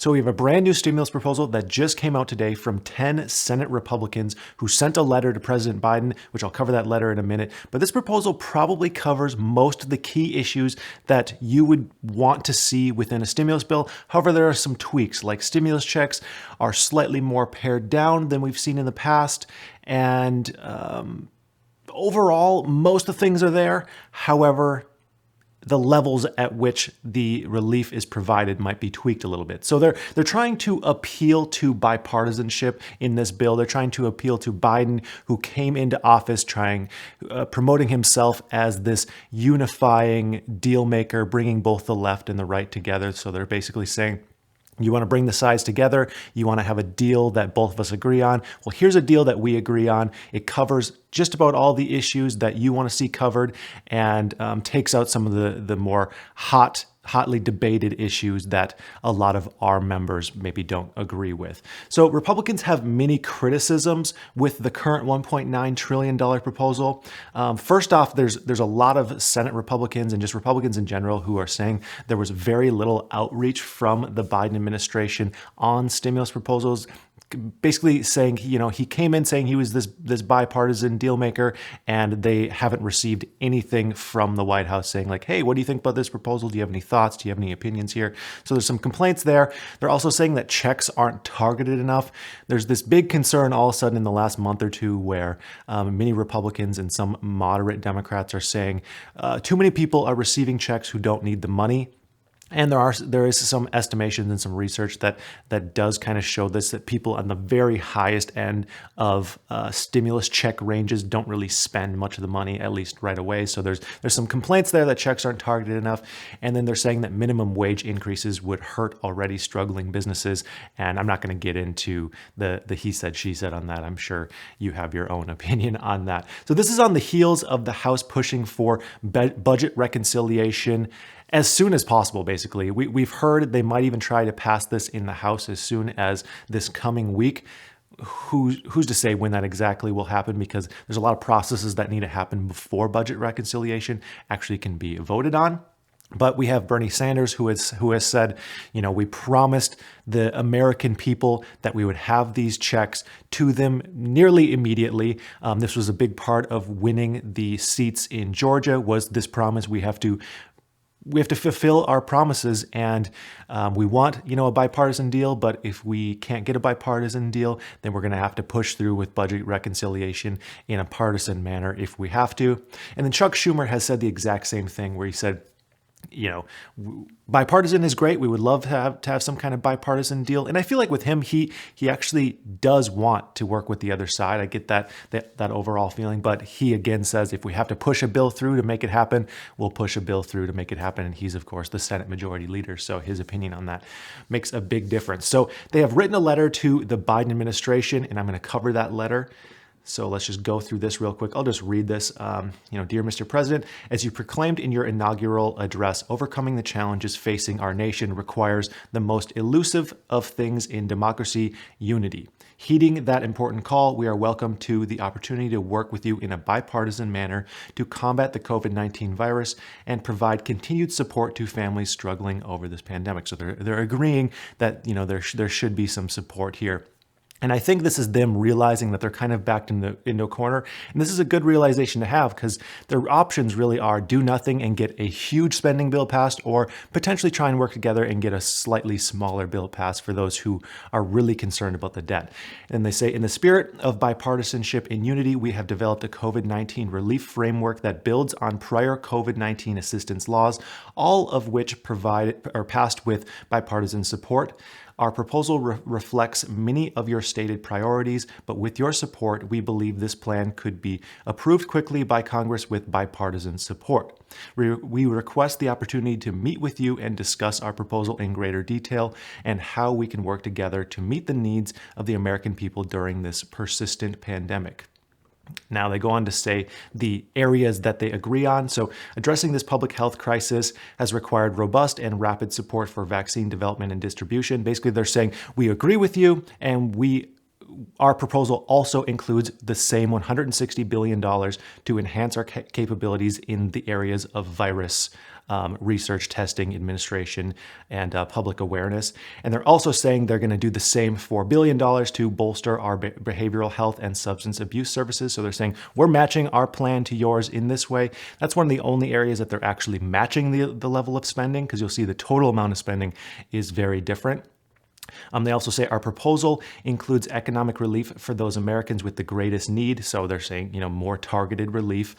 So we have a brand new stimulus proposal that just came out today from 10 Senate Republicans who sent a letter to President Biden, which I'll cover that letter in a minute. But this proposal probably covers most of the key issues that you would want to see within a stimulus bill. However, there are some tweaks, like stimulus checks are slightly more pared down than we've seen in the past. And overall, most of the things are there. However, the levels at which the relief is provided might be tweaked a little bit. So they're trying to appeal to bipartisanship in this bill. They're trying to appeal to Biden, who came into office promoting himself as this unifying deal maker, bringing both the left and the right together. So they're basically saying, you want to bring the sides together. You want to have a deal that both of us agree on. Well, here's a deal that we agree on. It covers just about all the issues that you want to see covered and takes out some of the more hotly debated issues that a lot of our members maybe don't agree with. So Republicans have many criticisms with the current $1.9 trillion proposal. First off, there's a lot of Senate Republicans and just Republicans in general who are saying there was very little outreach from the Biden administration on stimulus proposals. Basically saying, he came in saying he was this bipartisan deal maker, and they haven't received anything from the White House saying like, hey, what do you think about this proposal? Do you have any thoughts? Do you have any opinions here? So there's some complaints there. They're also saying that checks aren't targeted enough. There's this big concern all of a sudden in the last month or two where many Republicans and some moderate Democrats are saying too many people are receiving checks who don't need the money. And there is some estimations and some research that does kind of show this, that people on the very highest end of stimulus check ranges don't really spend much of the money, at least right away. So there's some complaints there that checks aren't targeted enough. And then they're saying that minimum wage increases would hurt already struggling businesses. And I'm not going to get into the he said, she said on that. I'm sure you have your own opinion on that. So this is on the heels of the House pushing for budget reconciliation as soon as possible, basically. We've heard they might even try to pass this in the House as soon as this coming week. Who's to say when that exactly will happen, because there's a lot of processes that need to happen before budget reconciliation actually can be voted on. But we have Bernie Sanders who has said, we promised the American people that we would have these checks to them nearly immediately. This was a big part of winning the seats in Georgia, was this promise. We have to fulfill our promises, and we want, a bipartisan deal. But if we can't get a bipartisan deal, then we're going to have to push through with budget reconciliation in a partisan manner if we have to. And then Chuck Schumer has said the exact same thing, where he said, bipartisan is great. We would love to have some kind of bipartisan deal. And I feel like with him, he actually does want to work with the other side. I get that overall feeling. But he again says, if we have to push a bill through to make it happen, we'll push a bill through to make it happen. And he's, of course, the Senate Majority Leader. So his opinion on that makes a big difference. So they have written a letter to the Biden administration, and I'm going to cover that letter. So let's just go through this real quick. I'll just read this. Dear Mr. President, as you proclaimed in your inaugural address, overcoming the challenges facing our nation requires the most elusive of things in democracy, unity. Heeding that important call, we are welcome to the opportunity to work with you in a bipartisan manner to combat the COVID-19 virus and provide continued support to families struggling over this pandemic. So they're agreeing that there should be some support here. And I think this is them realizing that they're kind of backed into a corner. And this is a good realization to have, because their options really are do nothing and get a huge spending bill passed, or potentially try and work together and get a slightly smaller bill passed for those who are really concerned about the debt. And they say, in the spirit of bipartisanship and unity, we have developed a COVID-19 relief framework that builds on prior COVID-19 assistance laws, all of which passed with bipartisan support. Our proposal reflects many of your stated priorities, but with your support, we believe this plan could be approved quickly by Congress with bipartisan support. We request the opportunity to meet with you and discuss our proposal in greater detail and how we can work together to meet the needs of the American people during this persistent pandemic. Now they go on to say the areas that they agree on. So addressing this public health crisis has required robust and rapid support for vaccine development and distribution. Basically, they're saying we agree with you, and we our proposal also includes the same $160 billion to enhance our capabilities in the areas of virus research, testing, administration, and public awareness. And they're also saying they're going to do the same $4 billion to bolster our behavioral health and substance abuse services. So they're saying we're matching our plan to yours in this way. That's one of the only areas that they're actually matching the level of spending, because you'll see the total amount of spending is very different. They also say our proposal includes economic relief for those Americans with the greatest need. So they're saying, more targeted relief.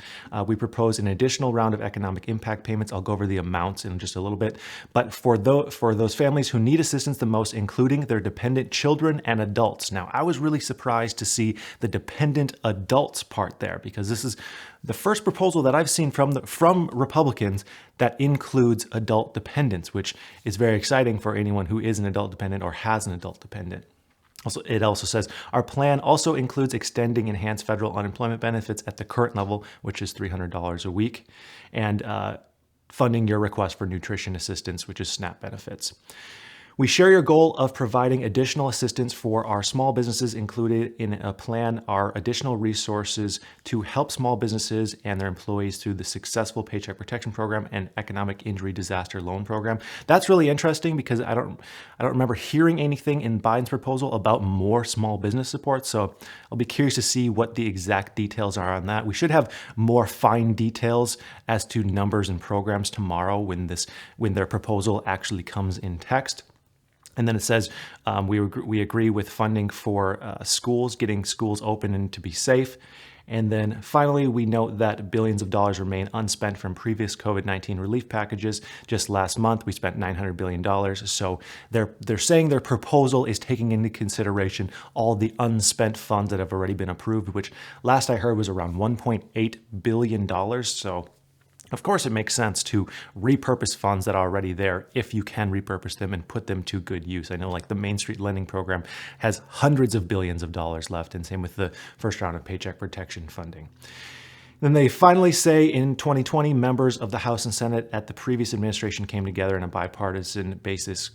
We propose an additional round of economic impact payments. I'll go over the amounts in just a little bit. But for those families who need assistance the most, including their dependent children and adults. Now, I was really surprised to see the dependent adults part there, because this is the first proposal that I've seen from Republicans that includes adult dependents, which is very exciting for anyone who is an adult dependent or has an adult dependent. It also says our plan also includes extending enhanced federal unemployment benefits at the current level, which is $300 a week, and funding your request for nutrition assistance, which is SNAP benefits. We share your goal of providing additional assistance for our small businesses. Included in a plan are additional resources to help small businesses and their employees through the successful Paycheck Protection Program and Economic Injury Disaster Loan Program. That's really interesting, because I don't remember hearing anything in Biden's proposal about more small business support. So I'll be curious to see what the exact details are on that. We should have more fine details as to numbers and programs tomorrow when their proposal actually comes in text. And then it says we agree with funding for schools, getting schools open and to be safe. And then finally, we note that billions of dollars remain unspent from previous COVID-19 relief packages. Just last month, we spent $900 billion. So they're saying their proposal is taking into consideration all the unspent funds that have already been approved, which last I heard was around $1.8 billion. So of course, it makes sense to repurpose funds that are already there if you can repurpose them and put them to good use. I know like the Main Street Lending Program has hundreds of billions of dollars left, and same with the first round of Paycheck Protection funding. Then they finally say in 2020, members of the House and Senate at the previous administration came together in a bipartisan basis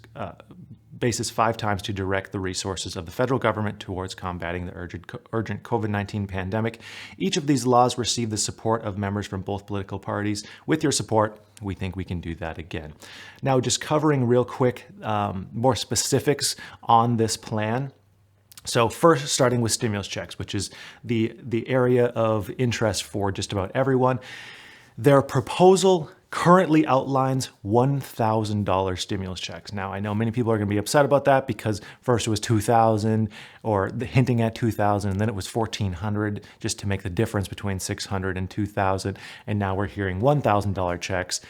5 times to direct the resources of the federal government towards combating the urgent COVID-19 pandemic. Each of these laws received the support of members from both political parties. With your support, we think we can do that again. Now, just covering real quick more specifics on this plan. So first, starting with stimulus checks, which is the area of interest for just about everyone. Their proposal currently outlines $1,000 stimulus checks. Now, I know many people are going to be upset about that, because first it was $2,000 or hinting at $2,000, and then it was $1,400 just to make the difference between $600 and $2,000. And now we're hearing $1,000 checks.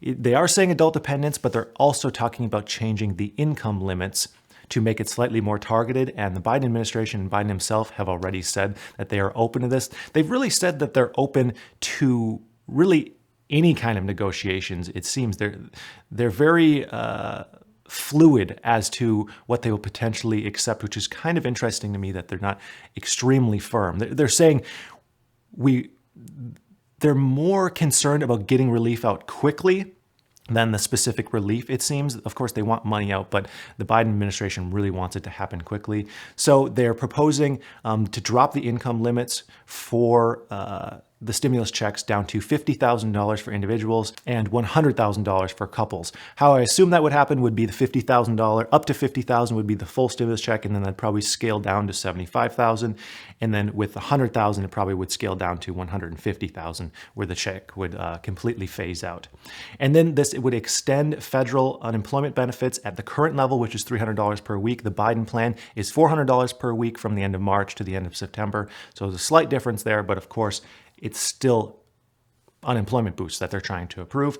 They are saying adult dependents, but they're also talking about changing the income limits to make it slightly more targeted. And the Biden administration and Biden himself have already said that they are open to this. They've really said that they're open to really any kind of negotiations. It seems they're very fluid as to what they will potentially accept, which is kind of interesting to me that they're not extremely firm. They're saying they're more concerned about getting relief out quickly than the specific relief, it seems. Of course, they want money out, but the Biden administration really wants it to happen quickly. So they're proposing to drop the income limits for the stimulus checks down to $50,000 for individuals and $100,000 for couples. How I assume that would happen would be the $50,000, up to $50,000 would be the full stimulus check, and then that'd probably scale down to $75,000. And then with $100,000, it probably would scale down to $150,000, where the check would completely phase out. And then it would extend federal unemployment benefits at the current level, which is $300 per week. The Biden plan is $400 per week from the end of March to the end of September. So there's a slight difference there, but of course, it's still unemployment boosts that they're trying to approve.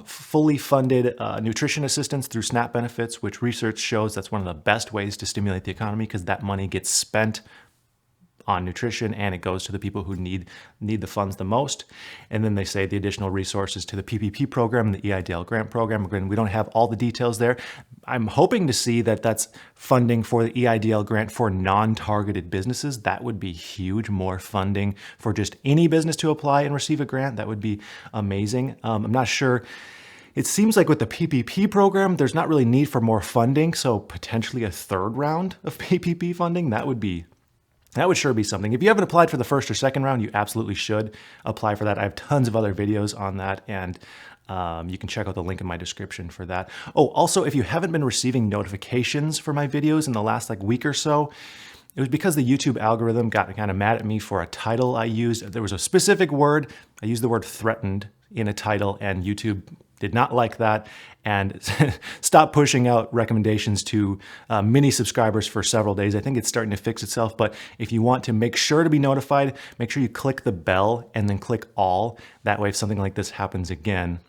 Fully funded nutrition assistance through SNAP benefits, which research shows that's one of the best ways to stimulate the economy, because that money gets spent on nutrition and it goes to the people who need the funds the most. And then they say the additional resources to the PPP program, the EIDL grant program. Again, we don't have all the details there. I'm hoping to see that that's funding for the EIDL grant for non-targeted businesses. That would be huge. More funding for just any business to apply and receive a grant. That would be amazing. I'm not sure. It seems like with the PPP program, there's not really need for more funding. So potentially a third round of PPP funding, that would be That would sure be something. If you haven't applied for the first or second round, you absolutely should apply for that. I have tons of other videos on that, and you can check out the link in my description for that. Oh, also, if you haven't been receiving notifications for my videos in the last week or so, it was because the YouTube algorithm got kind of mad at me for a title I used. There was a specific word. I used the word threatened in a title, and YouTube did not like that and stopped pushing out recommendations to mini subscribers for several days. I think it's starting to fix itself, but if you want to make sure to be notified, make sure you click the bell and then click all. That way, if something like this happens again,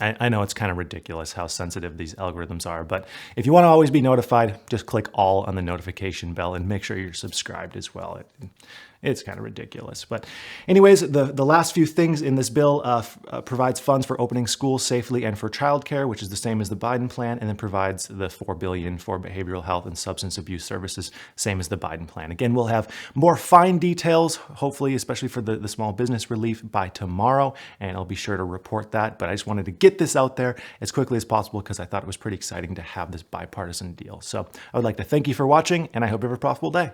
I know it's kind of ridiculous how sensitive these algorithms are, but if you want to always be notified, just click all on the notification bell and make sure you're subscribed as well. It's kind of ridiculous. But anyways, the last few things in this bill provides funds for opening schools safely and for childcare, which is the same as the Biden plan, and then provides the $4 billion for behavioral health and substance abuse services, same as the Biden plan. Again, we'll have more fine details, hopefully, especially for the small business relief by tomorrow, and I'll be sure to report that. But I just wanted to get this out there as quickly as possible because I thought it was pretty exciting to have this bipartisan deal. So I would like to thank you for watching, and I hope you have a profitable day.